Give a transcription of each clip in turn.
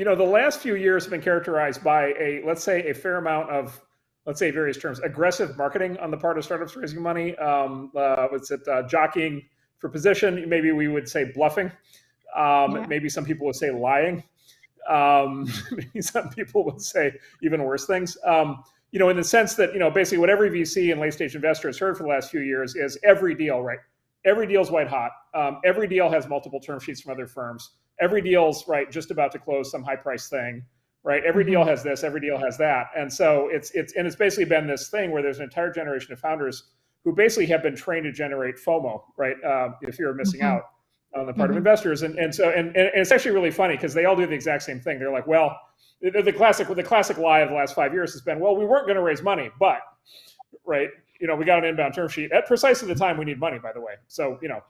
the last few years have been characterized by let's say a fair amount of, let's say various terms, aggressive marketing on the part of startups raising money. Jockeying for position. Maybe we would say bluffing. Maybe some people would say lying. Maybe some people would say even worse things. In the sense that, basically what every VC and late stage investor has heard for the last few years is every deal, right? Every deal's white hot. Every deal has multiple term sheets from other firms. Every deal's right just about to close some high price thing, right? Every deal has this, every deal has that. And so it's basically been this thing where there's an entire generation of founders who basically have been trained to generate FOMO, right? If you're missing out on the part of investors. And it's actually really funny because they all do the exact same thing. They're like, well, the classic lie of the last 5 years has been, well, we weren't going to raise money, but right, we got an inbound term sheet at precisely the time we need money, by the way. So, and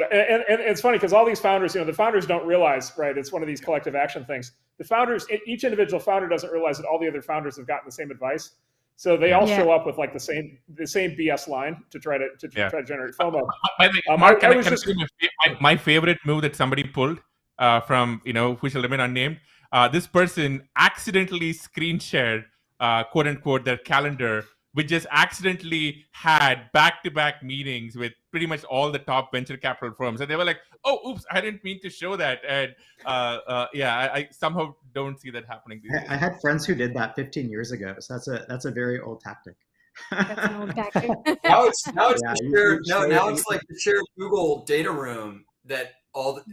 it's funny because all these founders, the founders don't realize, right? It's one of these collective action things. The founders, each individual founder doesn't realize that all the other founders have gotten the same advice. So they all show up with like the same BS line to try to generate FOMO. Mark, my favorite move that somebody pulled from who shall remain unnamed. This person accidentally screen shared, quote unquote, their calendar, which just accidentally had back-to-back meetings with pretty much all the top venture capital firms, and they were like, "Oh, oops, I didn't mean to show that." And I somehow don't see that happening these days. I had friends who did that 15 years ago, so that's a very old tactic. That's an old tactic. now it's like the shared Google data room that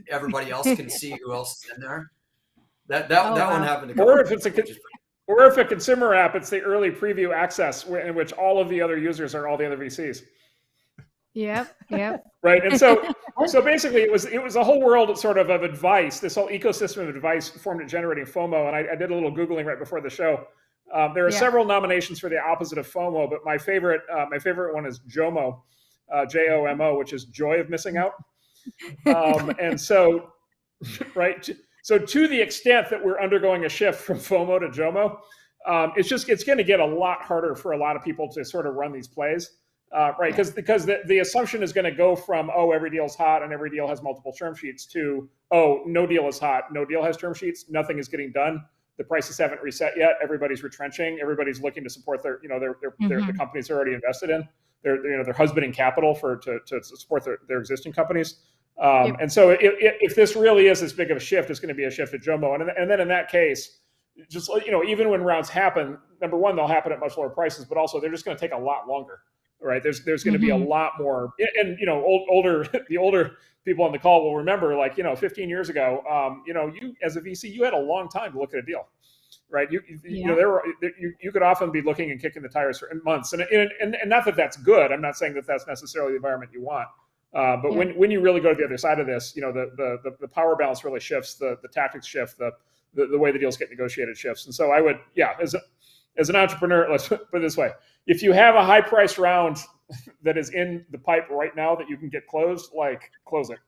everybody else can see who else is in there. That one happened to Or if a consumer app, it's the early preview access in which all of the other users are all the other VCs. Yep. Right. And so basically it was a whole world of advice, this whole ecosystem of advice formed at generating FOMO. And I did a little Googling right before the show. There are several nominations for the opposite of FOMO, but my favorite one is JOMO, JOMO, which is joy of missing out. And so, right. So to the extent that we're undergoing a shift from FOMO to JOMO, it's going to get a lot harder for a lot of people to sort of run these plays, right? Because the assumption is going to go from, oh, every deal's hot and every deal has multiple term sheets to, oh, no deal is hot, no deal has term sheets, nothing is getting done, the prices haven't reset yet, everybody's retrenching, everybody's looking to support the companies they're already invested in, they're husbanding capital to support their existing companies. And so if this really is this big of a shift, it's going to be a shift at JOMO. And then in that case, just, even when rounds happen, number one, they'll happen at much lower prices, but also they're just going to take a lot longer, right? There's going to be a lot more, and the older people on the call will remember, 15 years ago, you as a VC, you had a long time to look at a deal, right? You could often be looking and kicking the tires for months, and not that that's good. I'm not saying that that's necessarily the environment you want. But when you really go to the other side of this, the power balance really shifts, the tactics shift, the way the deals get negotiated shifts. And so I would, as an entrepreneur, let's put it this way: if you have a high priced round that is in the pipe right now that you can get closed, close it.